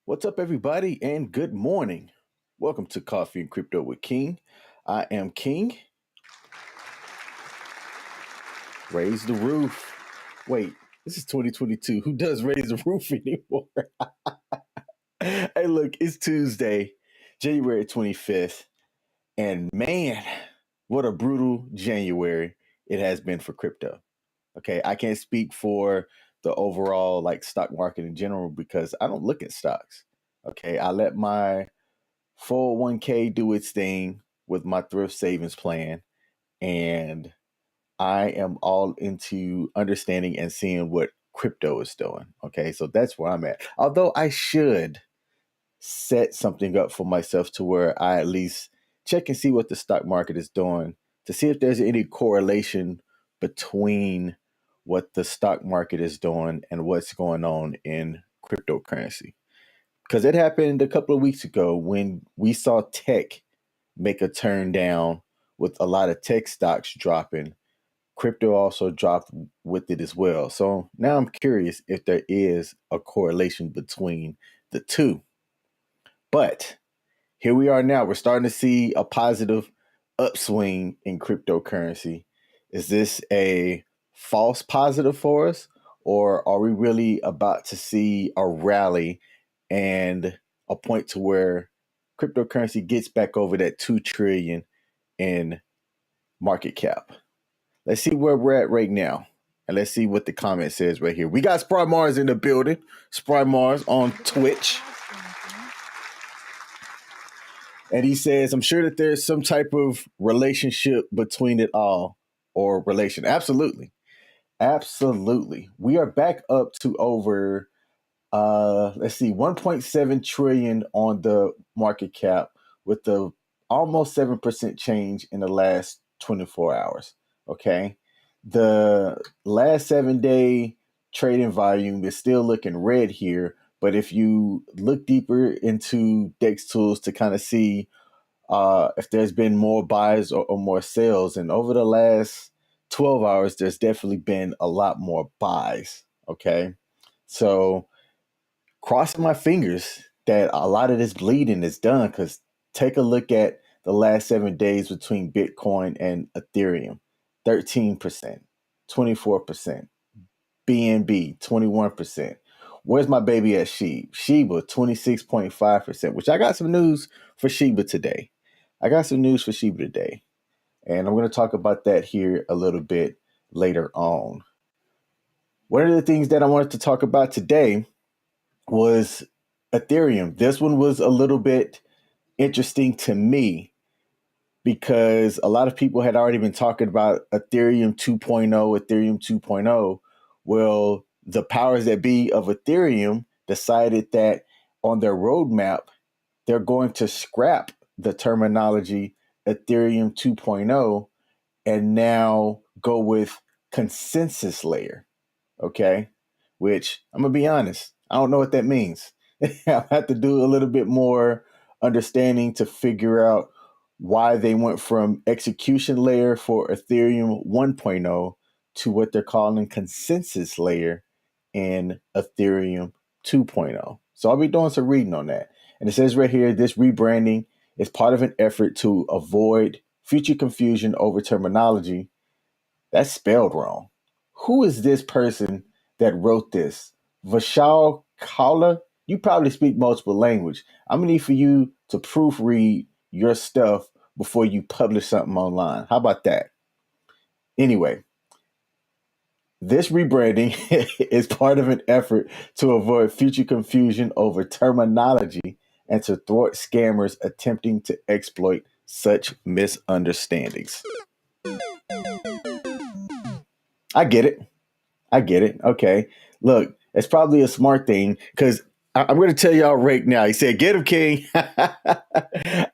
What's up, everybody, and good morning. Welcome to Coffee and Crypto with King. I am King. Raise the roof. Wait, this is 2022. Who does raise the roof anymore? Hey, look, it's Tuesday, January 25th, and man, what a brutal January it has been for crypto. Okay, I can't speak for the overall stock market in general because I don't look at stocks. Okay, I let my 401k do its thing with my thrift savings plan. And I am all into understanding and seeing what crypto is doing. Okay. So that's where I'm at. Although I should set something up for myself to where I at least check and see what the stock market is doing to see if there's any correlation between what the stock market is doing and what's going on in cryptocurrency. Because it happened a couple of weeks ago when we saw tech make a turn down with a lot of tech stocks dropping. Crypto also dropped with it as well. So now I'm curious if there is a correlation between the two. But here we are now. We're starting to see a positive upswing in cryptocurrency. Is this a false positive for us? Or are we really about to see a rally and a point to where cryptocurrency gets back over that 2 trillion in market cap? Let's see where we're at right now. And let's see what the comment says right here. We got Spry Mars in the building. Spry Mars on Twitch. And he says, I'm sure that there's some type of relationship between it all or relation. Absolutely. Absolutely. We are back up to over, let's see, 1.7 trillion on the market cap with the almost 7% change in the last 24 hours. Okay. The last 7-day trading volume is still looking red here. But if you look deeper into DEX tools to kind of see if there's been more buys or more sales, and over the last 12 hours, there's definitely been a lot more buys. Okay. So crossing my fingers that a lot of this bleeding is done because take a look at the last 7 days between Bitcoin and Ethereum 13%, 24%, BNB 21%. Where's my baby at Shib? Shiba 26.5%, which I got some news for Shiba today. And I'm going to talk about that here a little bit later on. One of the things that I wanted to talk about today was Ethereum. This one was a little bit interesting to me because a lot of people had already been talking about Ethereum 2.0, Ethereum 2.0. Well, the powers that be of Ethereum decided that on their roadmap, they're going to scrap the terminology Ethereum 2.0 and now go with consensus layer. Okay. Which I'm going to be honest, I don't know what that means. I have to do a little bit more understanding to figure out why they went from execution layer for Ethereum 1.0 to what they're calling consensus layer in Ethereum 2.0. So I'll be doing some reading on that. And it says right here, this rebranding is part of an effort to avoid future confusion over terminology. That's spelled wrong. Who is this person that wrote this? Vishal Kala? You probably speak multiple language. I'm going to need for you to proofread your stuff before you publish something online. How about that? Anyway, this rebranding is part of an effort to avoid future confusion over terminology and to thwart scammers attempting to exploit such misunderstandings. I get it. Okay. Look, it's probably a smart thing because I'm going to tell y'all right now. He said, get him, King. I'm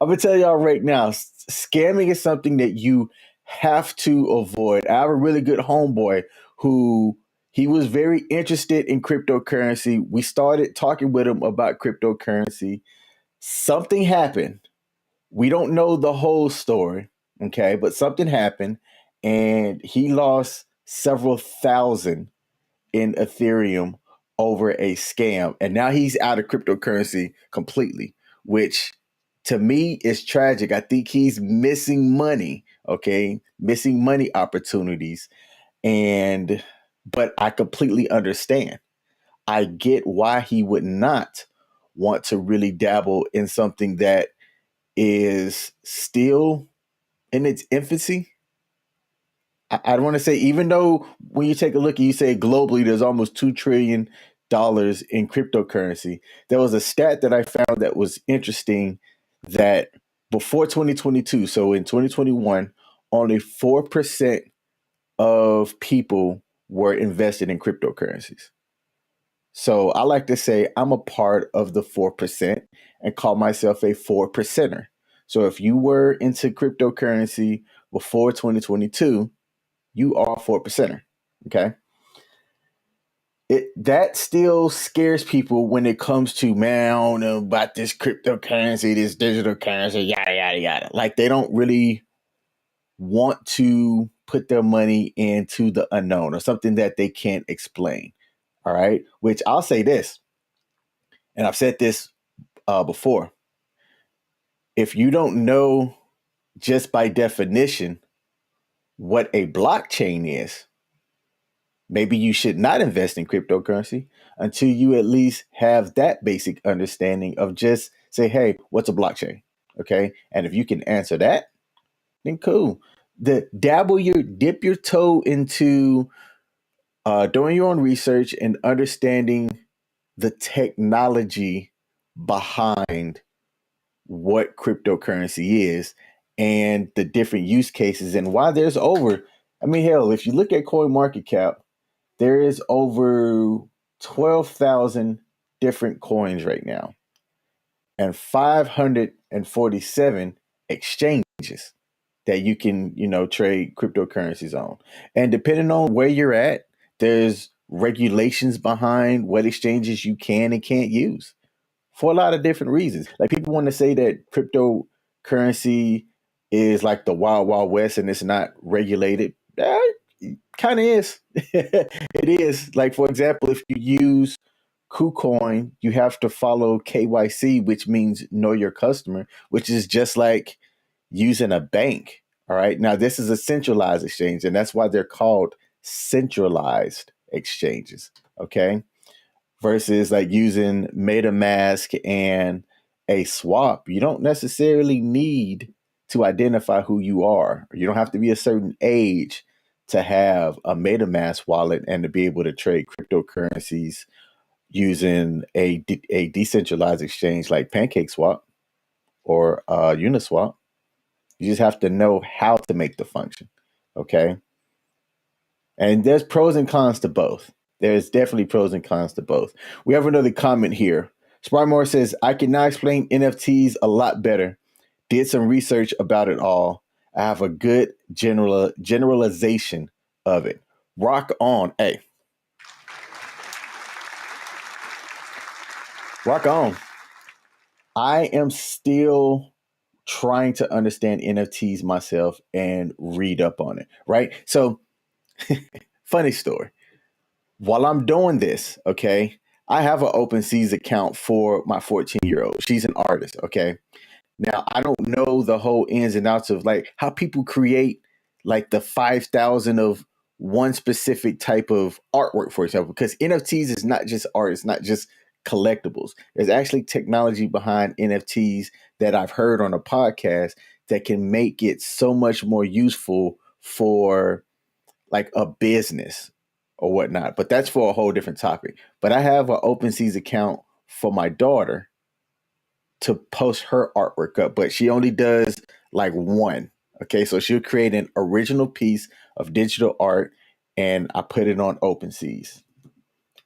going to tell y'all right now. Scamming is something that you have to avoid. I have a really good homeboy who he was very interested in cryptocurrency. We started talking with him about cryptocurrency. Something happened. We don't know the whole story. Okay. But something happened and he lost several thousand in Ethereum over a scam. And now he's out of cryptocurrency completely, which to me is tragic. I think he's missing money, okay? Missing money opportunities. But I completely understand. I get why he would not want to really dabble in something that is still in its infancy. I want to say, even though when you take a look and you say globally, there's almost $2 trillion in cryptocurrency. There was a stat that I found that was interesting that before 2022, so in 2021, only 4% of people were invested in cryptocurrencies. So I like to say I'm a part of the 4% and call myself a 4%er. So if you were into cryptocurrency before 2022, you are a 4%er. Okay. That still scares people when it comes to, man, I don't know about this cryptocurrency, this digital currency, yada, yada, yada. Like they don't really want to put their money into the unknown or something that they can't explain. All right. Which I'll say this, and I've said this before. If you don't know just by definition what a blockchain is, maybe you should not invest in cryptocurrency until you at least have that basic understanding of just say, hey, what's a blockchain? Okay. And if you can answer that, then cool. Dip your toe into doing your own research and understanding the technology behind what cryptocurrency is and the different use cases and why there's I mean, hell, if you look at CoinMarketCap, there is over 12,000 different coins right now and 547 exchanges that you can, trade cryptocurrencies on. And depending on where you're at, there's regulations behind what exchanges you can and can't use for a lot of different reasons. Like people want to say that cryptocurrency is like the wild, wild west and it's not regulated. Kind of is. It is. Like, for example, if you use KuCoin, you have to follow KYC, which means know your customer, which is just like using a bank. All right. Now, this is a centralized exchange, and that's why they're called centralized exchanges. Okay. Versus like using MetaMask and a swap. You don't necessarily need to identify who you are. You don't have to be a certain age to have a MetaMask wallet and to be able to trade cryptocurrencies using a decentralized exchange like PancakeSwap or Uniswap. You just have to know how to make the function. Okay. And there's pros and cons to both. There's definitely pros and cons to both. We have another comment here. Sparmore says, I can now explain NFTs a lot better. Did some research about it all. I have a good generalization of it. Rock on. Hey, rock on. I am still trying to understand NFTs myself and read up on it, right? So, funny story. While I'm doing this, okay, I have an OpenSeas account for my 14-year-old. She's an artist, okay? Now, I don't know the whole ins and outs of like how people create like the 5,000 of one specific type of artwork, for example, because NFTs is not just art, it's not just collectibles. There's actually technology behind NFTs that I've heard on a podcast that can make it so much more useful for like a business or whatnot. But that's for a whole different topic. But I have an OpenSeas account for my daughter to post her artwork up, but she only does like one. Okay, so she'll create an original piece of digital art and I put it on OpenSeas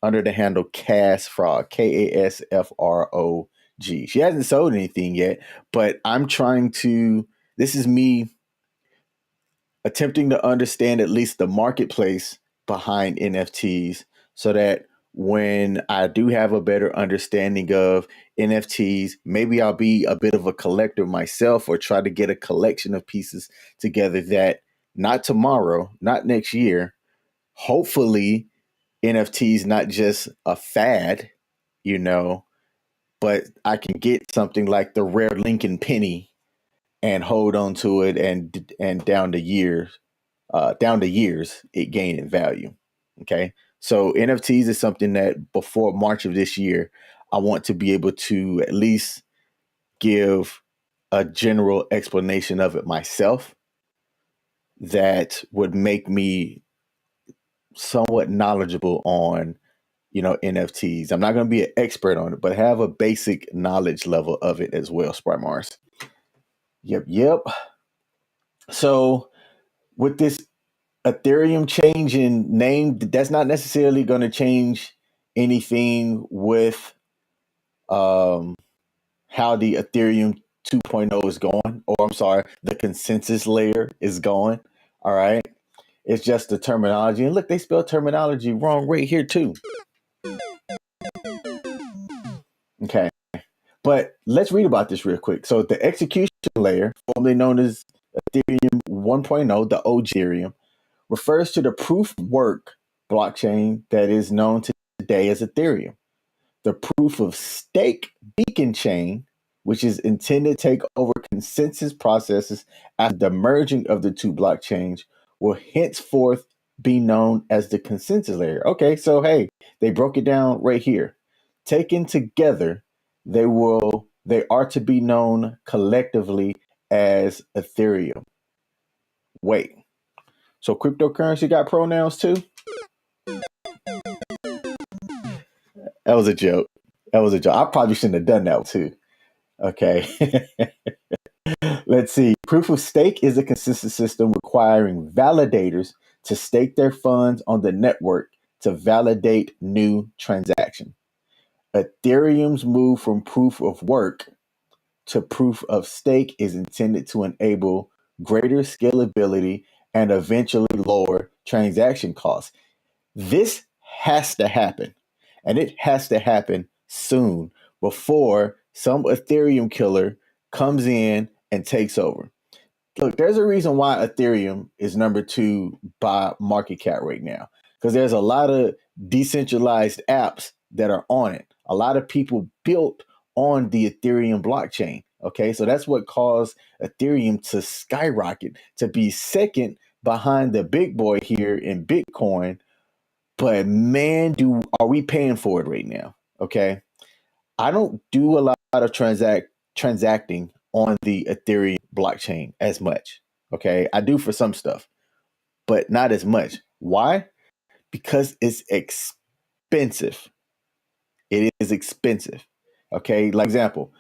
under the handle Kasfrog, KASFROG. She hasn't sold anything yet, but this is me attempting to understand at least the marketplace behind NFTs so that when I do have a better understanding of NFTs, maybe I'll be a bit of a collector myself or try to get a collection of pieces together that not tomorrow, not next year, hopefully NFTs not just a fad, you know, but I can get something like the rare Lincoln penny and hold on to it, and down the years it gained in value. Okay, so NFTs is something that before March of this year, I want to be able to at least give a general explanation of it myself that would make me somewhat knowledgeable on, NFTs. I'm not going to be an expert on it, but have a basic knowledge level of it as well, Sprite Mars. Yep. So with this Ethereum change in name, that's not necessarily going to change anything with um, how the Ethereum 2.0 is going, or I'm sorry, the consensus layer is going. All right. It's just the terminology. And look, they spell terminology wrong right here, too. Okay. But let's read about this real quick. So the execution layer, formerly known as Ethereum 1.0, the OG Ethereum, refers to the proof of work blockchain that is known today as Ethereum. The proof of stake beacon chain, which is intended to take over consensus processes after the merging of the two blockchains, will henceforth be known as the consensus layer. Okay, so hey, they broke it down right here. Taken together, they are to be known collectively as Ethereum. Wait, so cryptocurrency got pronouns too? That was a joke. That was a joke. I probably shouldn't have done that too. Okay. Let's see. Proof of stake is a consistent system requiring validators to stake their funds on the network to validate new transaction. Ethereum's move from proof of work to proof of stake is intended to enable greater scalability and eventually lower transaction costs. This has to happen, and it has to happen soon before some Ethereum killer comes in and takes over. Look, there's a reason why Ethereum is number two by market cap right now, because there's a lot of decentralized apps that are on it. A lot of people built on the Ethereum blockchain. Okay, so that's what caused Ethereum to skyrocket, to be second behind the big boy here in Bitcoin. But man, are we paying for it right now? Okay, I don't do a lot of transacting on the Ethereum blockchain as much. Okay, I do for some stuff, but not as much. Why? Because it's expensive. It is expensive. Okay, like example,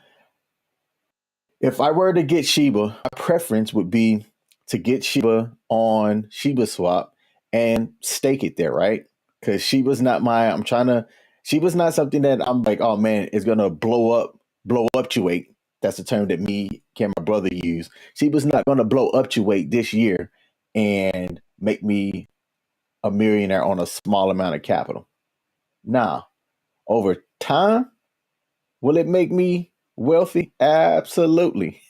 if I were to get Shiba, my preference would be to get Shiba on Shiba Swap and stake it there, right? Because Shiba's not something that I'm like, oh man, it's gonna blow up to weight. That's the term that me and my brother use. Shiba's not gonna blow up to weight this year and make me a millionaire on a small amount of capital. Nah, over time, will it make me wealthy? Absolutely.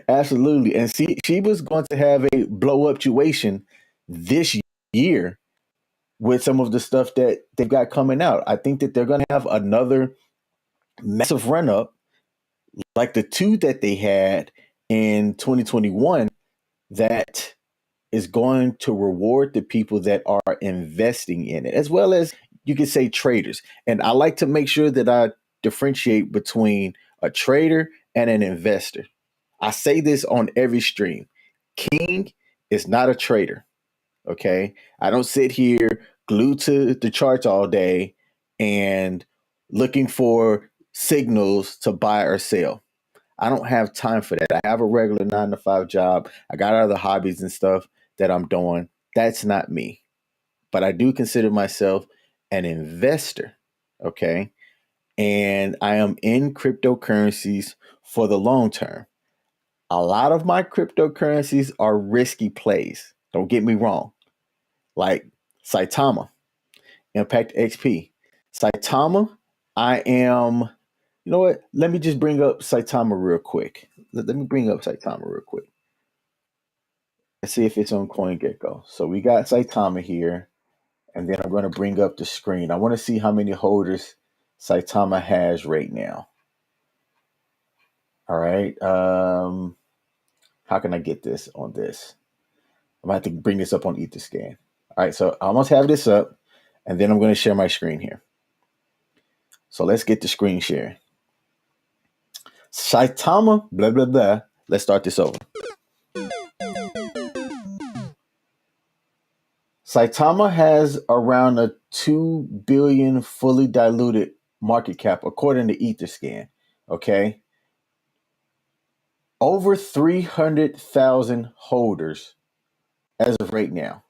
Absolutely. And see, she was going to have a blow up situation this year with some of the stuff that they've got coming out. I think that they're going to have another massive run up like the two that they had in 2021 that is going to reward the people that are investing in it, as well as you could say traders. And I like to make sure that I differentiate between a trader and an investor. I say this on every stream. King is not a trader. Okay. I don't sit here glued to the charts all day and looking for signals to buy or sell. I don't have time for that. I have a regular 9 to 5 job. I got other hobbies and stuff that I'm doing. That's not me. But I do consider myself an investor. Okay. And I am in cryptocurrencies for the long term. A lot of my cryptocurrencies are risky plays. Don't get me wrong. Like Saitama, Impact XP. Saitama, I am, you know what? Let me just bring up Saitama real quick. Let me bring up Saitama real quick. Let's see if it's on CoinGecko. So we got Saitama here, and then I'm going to bring up the screen. I want to see how many holders Saitama has right now. All right. How can I get this on this? I'm going to have to bring this up on Etherscan. All right. So I almost have this up, and then I'm going to share my screen here. So let's get the screen sharing. Saitama, blah, blah, blah. Let's start this over. Saitama has around a 2 billion fully diluted market cap, according to Etherscan. Okay. Over 300,000 holders as of right now.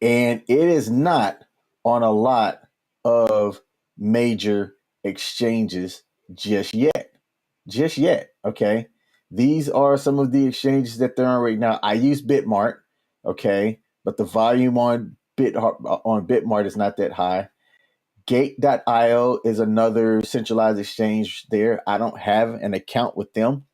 And it is not on a lot of major exchanges just yet. Just yet. Okay. These are some of the exchanges that they're on right now. I use Bitmart. Okay. But the volume on Bitmart is not that high. Gate.io is another centralized exchange there. I don't have an account with them,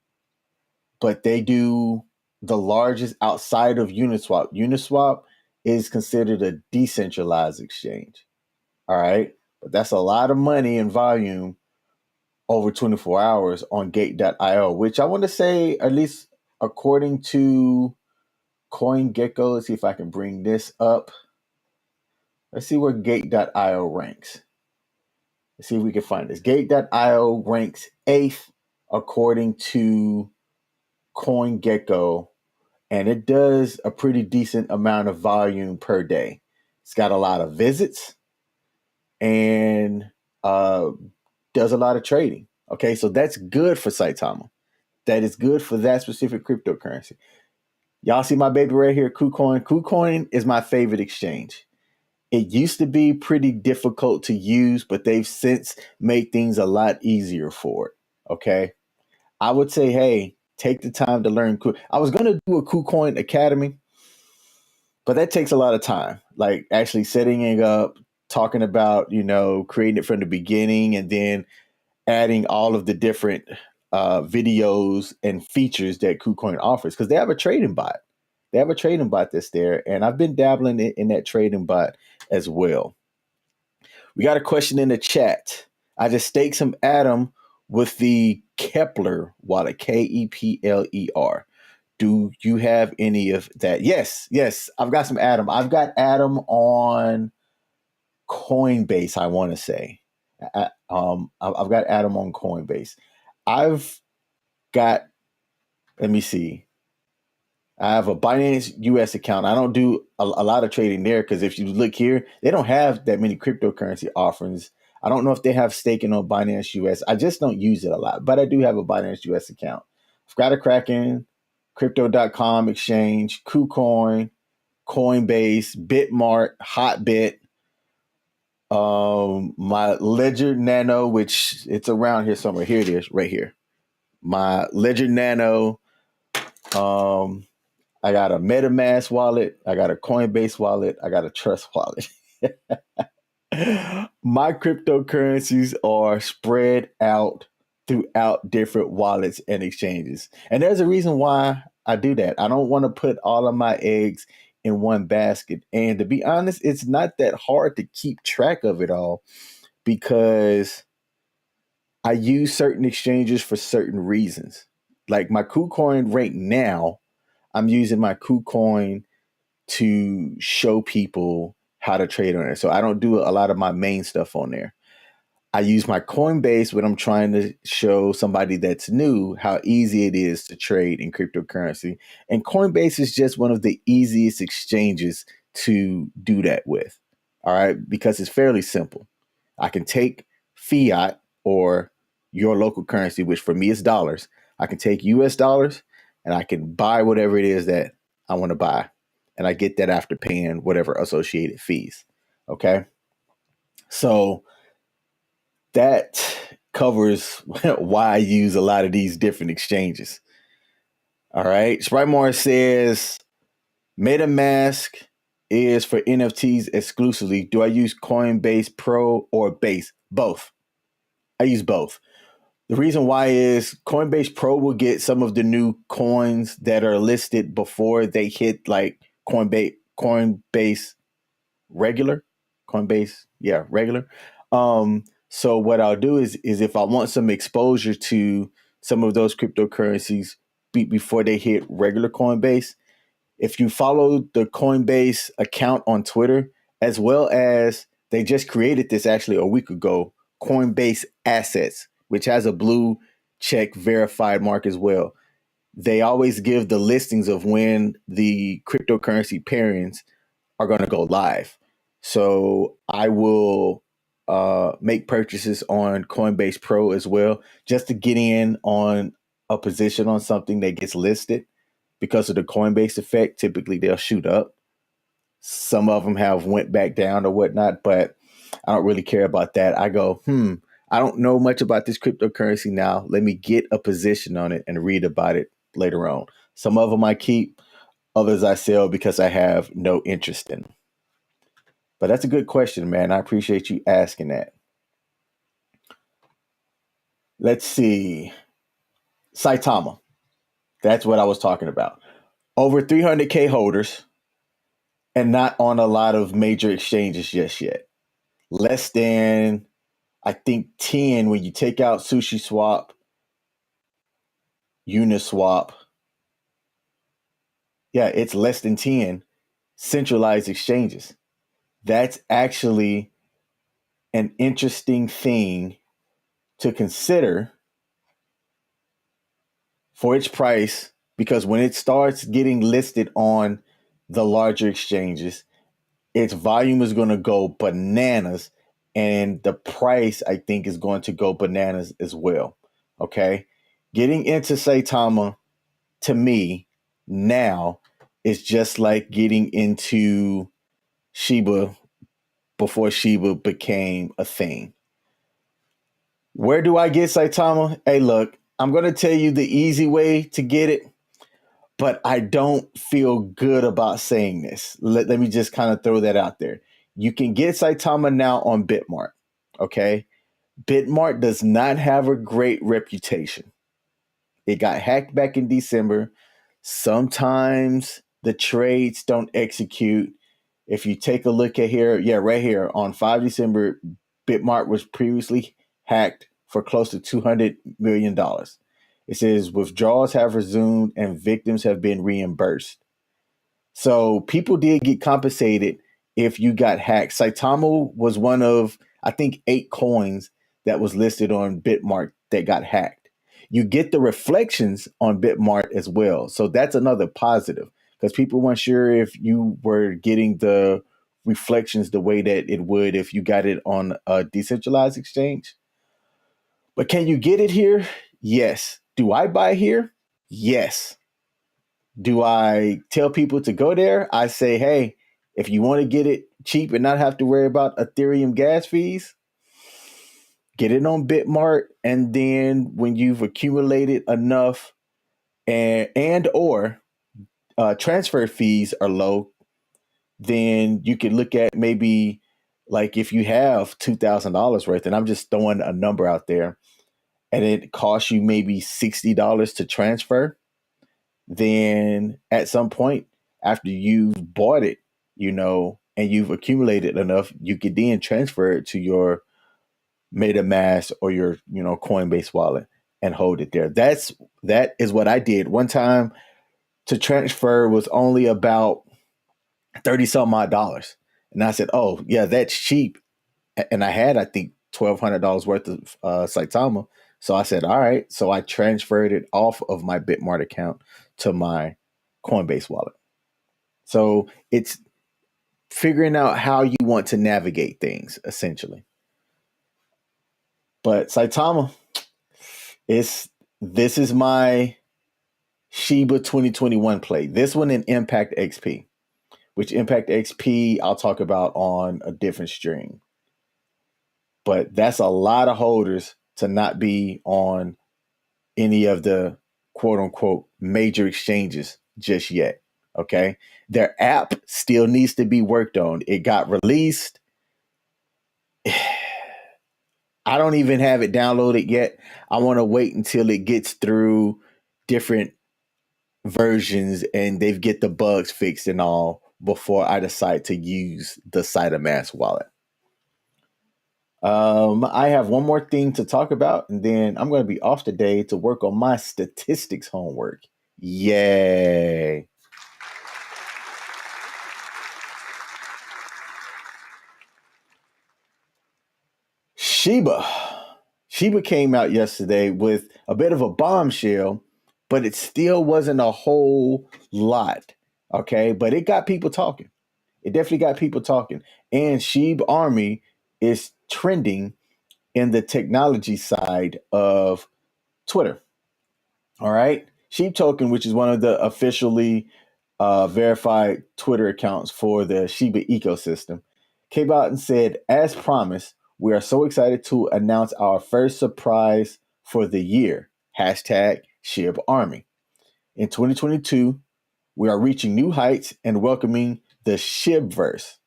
but they do the largest outside of Uniswap. Uniswap is considered a decentralized exchange. All right. But that's a lot of money and volume over 24 hours on Gate.io, which I want to say, at least according to CoinGecko, let's see if I can bring this up. Let's see where Gate.io ranks. Let's see if we can find this. Gate.io ranks 8th according to CoinGecko, and it does a pretty decent amount of volume per day. It's got a lot of visits and does a lot of trading. Okay, so that's good for Saitama. That is good for that specific cryptocurrency. Y'all see my baby right here, KuCoin. KuCoin is my favorite exchange. It used to be pretty difficult to use, but they've since made things a lot easier for it. Okay. I would say, hey, take the time to learn. I was going to do a KuCoin Academy, but that takes a lot of time. Like actually setting it up, talking about, creating it from the beginning and then adding all of the different videos and features that KuCoin offers, because they have a trading bot. They have a trading bot that's there, and I've been dabbling in that trading bot as well. We got a question in the chat. I just staked some Atom with the Kepler wallet, Kepler. Do you have any of that? Yes, I've got some Atom. I've got Atom on Coinbase, I want to say. I've got Atom on Coinbase. I've got, let me see. I have a Binance US account. I don't do a lot of trading there because if you look here, they don't have that many cryptocurrency offerings. I don't know if they have staking on Binance US. I just don't use it a lot, but I do have a Binance US account. I've got a Kraken, Crypto.com exchange, KuCoin, Coinbase, Bitmart, Hotbit, my Ledger Nano, which it's around here somewhere. Here it is, right here. My Ledger Nano. I got a MetaMask wallet. I got a Coinbase wallet. I got a Trust wallet. My cryptocurrencies are spread out throughout different wallets and exchanges. And there's a reason why I do that. I don't want to put all of my eggs in one basket. And to be honest, it's not that hard to keep track of it all because I use certain exchanges for certain reasons. Like my KuCoin right now, I'm using my KuCoin to show people how to trade on it. So I don't do a lot of my main stuff on there. I use my Coinbase when I'm trying to show somebody that's new how easy it is to trade in cryptocurrency. And Coinbase is just one of the easiest exchanges to do that with. All right. Because it's fairly simple. I can take fiat or your local currency, which for me is dollars. I can take US dollars and I can buy whatever it is that I want to buy. And I get that after paying whatever associated fees. Okay. So that covers why I use a lot of these different exchanges. All right. Sprite says MetaMask is for NFTs exclusively. Do I use Coinbase Pro or Base? Both. I use both. The reason why is Coinbase Pro will get some of the new coins that are listed before they hit like Coinbase regular, Coinbase, yeah, regular. So what I'll do is if I want some exposure to some of those cryptocurrencies before they hit regular Coinbase, if you follow the Coinbase account on Twitter, as well as they just created this actually a week ago, Coinbase Assets, which has a blue check verified mark as well. They always give the listings of when the cryptocurrency pairings are going to go live. So I will make purchases on Coinbase Pro as well, just to get in on a position on something that gets listed because of the Coinbase effect. Typically, they'll shoot up. Some of them have went back down or whatnot, but I don't really care about that. I go, I don't know much about this cryptocurrency now. Let me get a position on it and read about it later on. Some of them I keep, others I sell because I have no interest in. But that's a good question, man. I appreciate you asking that. Let's see. Saitama. That's what I was talking about. Over 300K holders and not on a lot of major exchanges just yet. Less than, I think, 10 when you take out SushiSwap, Uniswap. Yeah, it's less than 10 centralized exchanges. That's actually an interesting thing to consider for its price, because when it starts getting listed on the larger exchanges, its volume is going to go bananas, and the price, I think, is going to go bananas as well. Okay. Getting into Saitama, to me, now is just like getting into Shiba before Shiba became a thing. Where do I get Saitama? Hey, look, I'm going to tell you the easy way to get it, but I don't feel good about saying this. Let me just kind of throw that out there. You can get Saitama now on Bitmart. Okay. Bitmart does not have a great reputation. It got hacked back in December. Sometimes the trades don't execute. If you take a look at here, yeah, right here on 5 December, Bitmart was previously hacked for close to $200 million. It says withdrawals have resumed and victims have been reimbursed. So people did get compensated if you got hacked. Saitama was one of, I think, 8 coins that was listed on Bitmart that got hacked. You get the reflections on Bitmart as well. So that's another positive, because people weren't sure if you were getting the reflections the way that it would if you got it on a decentralized exchange. But can you get it here? Yes. Do I buy here? Yes. Do I tell people to go there? I say, hey, if you want to get it cheap and not have to worry about Ethereum gas fees, get it on Bitmart. And then when you've accumulated enough and or transfer fees are low, then you can look at maybe, like, if you have $2,000 worth, and I'm just throwing a number out there, and it costs you maybe $60 to transfer, then at some point after you've bought it, and you've accumulated enough, you could then transfer it to your MetaMask or your, Coinbase wallet and hold it there. That is what I did one time. To transfer was only about 30 some odd dollars. And I said, oh yeah, that's cheap. And I had, I think, $1,200 worth of Saitama. So I said, all right. So I transferred it off of my Bitmart account to my Coinbase wallet. So it's figuring out how you want to navigate things, essentially. But Saitama, this is my Shiba 2021 play. This one in Impact XP, which Impact XP I'll talk about on a different stream. But that's a lot of holders to not be on any of the quote unquote major exchanges just yet. Okay. Their app still needs to be worked on. It got released. I don't even have it downloaded yet. I want to wait until it gets through different versions and they get the bugs fixed and all before I decide to use the SideOfMass wallet. I have one more thing to talk about, and then I'm going to be off today to work on my statistics homework. Yay! Shiba. Shiba came out yesterday with a bit of a bombshell, but it still wasn't a whole lot. Okay, but it got people talking. It definitely got people talking. And Sheeb Army is trending in the technology side of Twitter. All right. Sheep Token, which is one of the officially verified Twitter accounts for the Shiba ecosystem, came out and said, as promised, we are so excited to announce our first surprise for the year. Hashtag Shib Army. In 2022, we are reaching new heights and welcoming the Shibverse,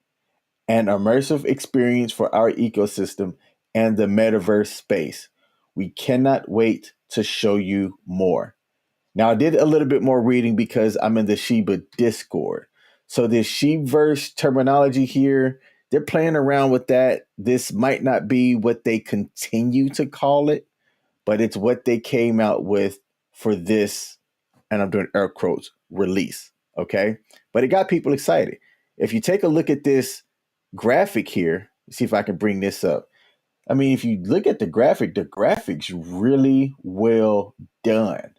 an immersive experience for our ecosystem and the metaverse space. We cannot wait to show you more. Now, I did a little bit more reading because I'm in the Shiba Discord. So, this Shibverse terminology here, they're playing around with that. This might not be what they continue to call it, but it's what they came out with for this, and I'm doing air quotes, release. Okay. But it got people excited. If you take a look at this graphic here, see if I can bring this up. I mean, if you look at the graphic's really well done.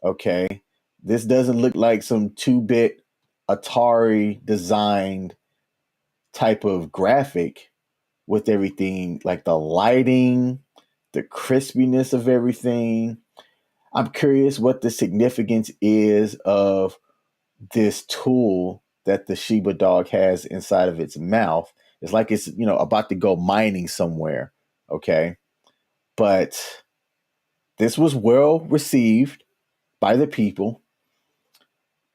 Okay. This doesn't look like some 2-bit Atari designed type of graphic with everything like the lighting, the crispiness of everything. I'm curious what the significance is of this tool that the Shiba dog has inside of its mouth. It's like it's, about to go mining somewhere. Okay. But this was well received by the people.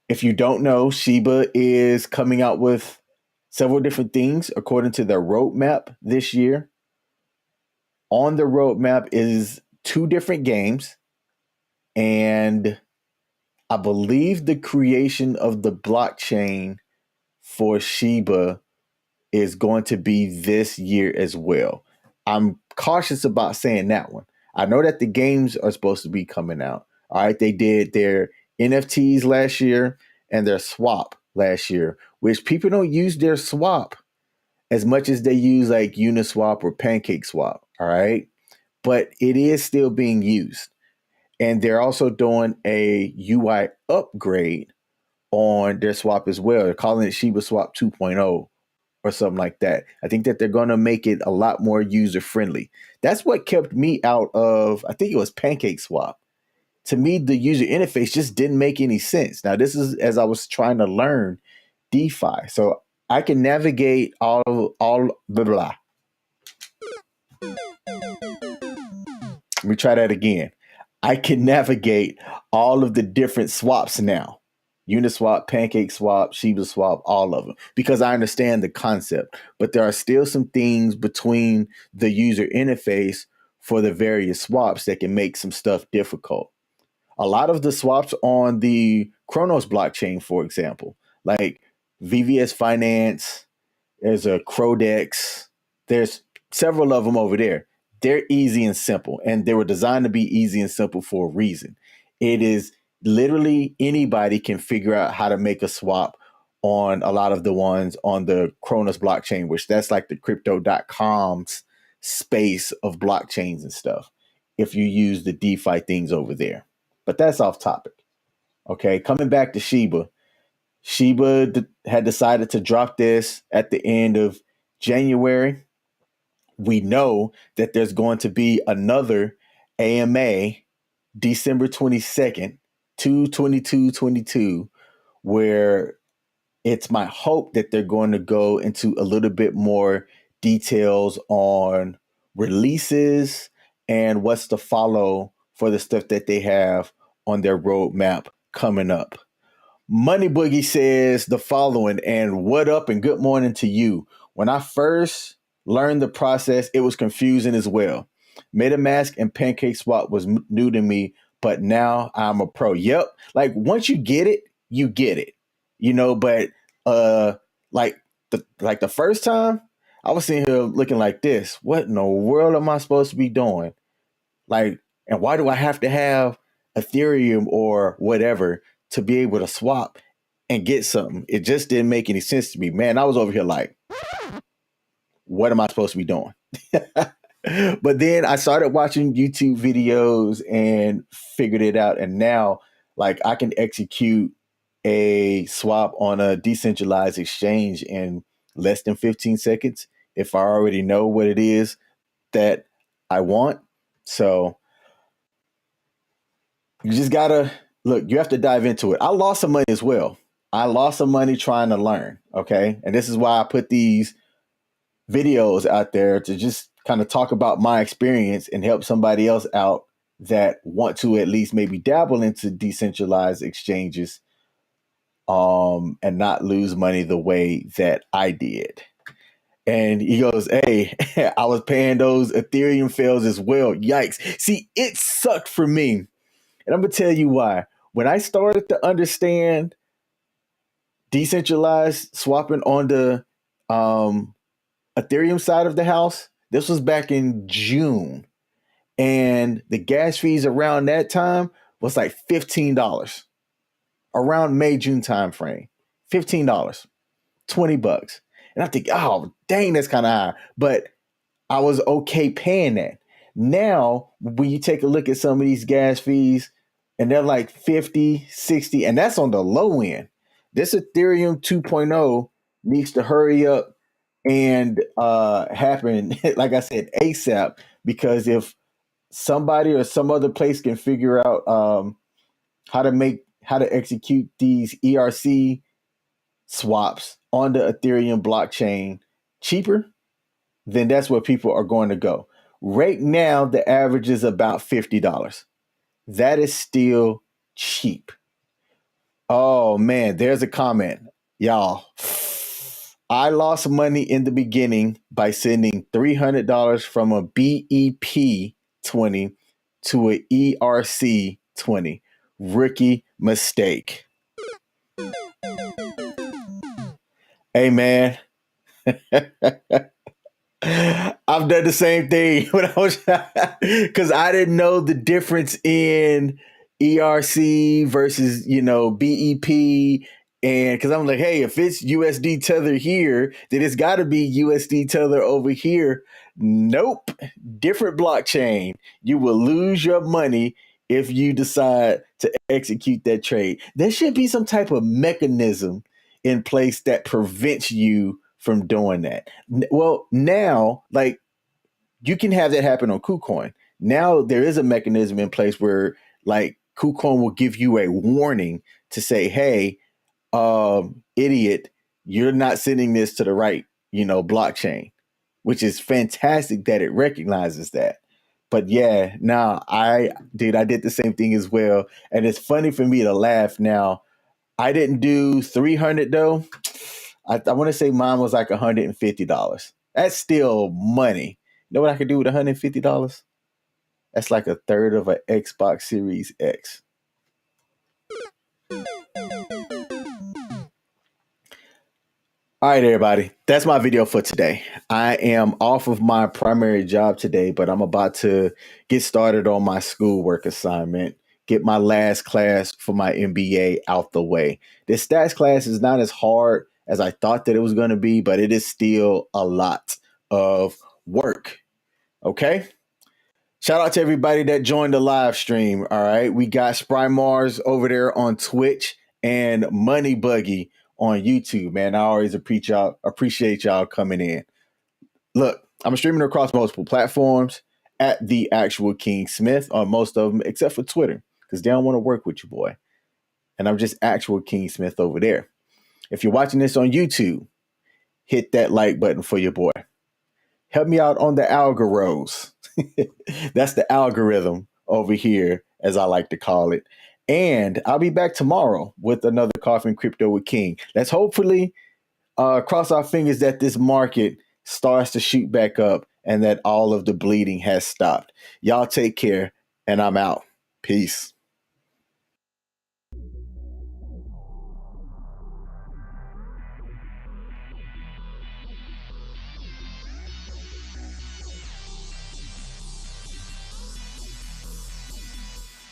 If you don't know, Shiba is coming out with several different things according to their roadmap this year. On the roadmap is 2 different games, and I believe the creation of the blockchain for Shiba is going to be this year as well. I'm cautious about saying that one. I know that the games are supposed to be coming out. All right, they did their NFTs last year and their swap last year, which people don't use their swap as much as they use like Uniswap or PancakeSwap. All right, but it is still being used. And they're also doing a UI upgrade on their swap as well. They're calling it Shiba Swap 2.0 or something like that. I think that they're going to make it a lot more user friendly. That's what kept me out of, I think it was PancakeSwap. To me, the user interface just didn't make any sense. Now, this is as I was trying to learn DeFi. So I can navigate all blah, blah. Let me try that again. I can navigate all of the different swaps now. Uniswap, PancakeSwap, Shiba Swap, all of them, because I understand the concept. But there are still some things between the user interface for the various swaps that can make some stuff difficult. A lot of the swaps on the Kronos blockchain, for example, like VVS Finance, there's a Crodex, there's several of them over there. They're easy and simple, and they were designed to be easy and simple for a reason. It is literally anybody can figure out how to make a swap on a lot of the ones on the Kronos blockchain, which that's like the crypto.com's space of blockchains and stuff, if you use the DeFi things over there. But that's off topic. Okay, coming back to Shiba. Shiba had decided to drop this at the end of January. We know that there's going to be another AMA December 22nd, 2/22/22, where it's my hope that they're going to go into a little bit more details on releases and what's to follow for the stuff that they have on their roadmap coming up. Money Boogie says the following, and what up and good morning to you. When I first learned the process, it was confusing as well. MetaMask and PancakeSwap was new to me, but now I'm a pro. Yep. Like once you get it, you get it. But like the first time, I was sitting here looking like this. What in the world am I supposed to be doing? Like, and why do I have to have Ethereum or whatever to be able to swap and get something? It just didn't make any sense to me. Man, I was over here like, what am I supposed to be doing? But then I started watching YouTube videos and figured it out. And now, like, I can execute a swap on a decentralized exchange in less than 15 seconds if I already know what it is that I want. So you just gotta look, you have to dive into it. I lost some money as well. I lost some money trying to learn. Okay. And this is why I put these videos out there to just kind of talk about my experience and help somebody else out that want to at least maybe dabble into decentralized exchanges and not lose money the way that I did. And he goes, hey, I was paying those Ethereum fails as well. Yikes. See, it sucked for me. And I'm going to tell you why. When I started to understand decentralized swapping on the Ethereum side of the house, this was back in June. And the gas fees around that time was like $15 around May, June time frame. $15, $20. And I think, oh, dang, that's kind of high. But I was okay paying that. Now, when you take a look at some of these gas fees, and they're like 50, 60, and that's on the low end. This Ethereum 2.0 needs to hurry up and happen, like I said, ASAP, because if somebody or some other place can figure out how to execute these ERC swaps on the Ethereum blockchain cheaper, then that's where people are going to go. Right now, the average is about $50. That is still cheap. Oh man, there's a comment. Y'all, I lost money in the beginning by sending $300 from a BEP 20 to an ERC 20. Rookie mistake. Hey man, I've done the same thing when I was because I didn't know the difference in ERC versus BEP, and because I'm like, hey, if it's USD tether here, then it's got to be USD tether over here. Nope, different blockchain. You will lose your money if you decide to execute that trade. There should be some type of mechanism in place that prevents you from doing that. Well, now, like, you can have that happen on KuCoin. Now there is a mechanism in place where, like, KuCoin will give you a warning to say, hey, idiot, you're not sending this to the right, blockchain, which is fantastic that it recognizes that. But yeah, now I did the same thing as well. And it's funny for me to laugh now. I didn't do 300 though. I want to say mine was like $150. That's still money. You know what I could do with $150? That's like a third of an Xbox Series X. All right, everybody. That's my video for today. I am off of my primary job today, but I'm about to get started on my schoolwork assignment, get my last class for my MBA out the way. This stats class is not as hard as I thought that it was going to be, but it is still a lot of work. Okay. Shout out to everybody that joined the live stream. All right. We got Spry Mars over there on Twitch and Money Buggy on YouTube, man. I always appreciate y'all coming in. Look, I'm streaming across multiple platforms at the actual King Smith on most of them, except for Twitter, because they don't want to work with you, boy. And I'm just actual King Smith over there. If you're watching this on YouTube, hit that like button for your boy. Help me out on the algorithms. That's the algorithm over here, as I like to call it. And I'll be back tomorrow with another Coffee and Crypto with King. Let's hopefully cross our fingers that this market starts to shoot back up and that all of the bleeding has stopped. Y'all take care, and I'm out. Peace.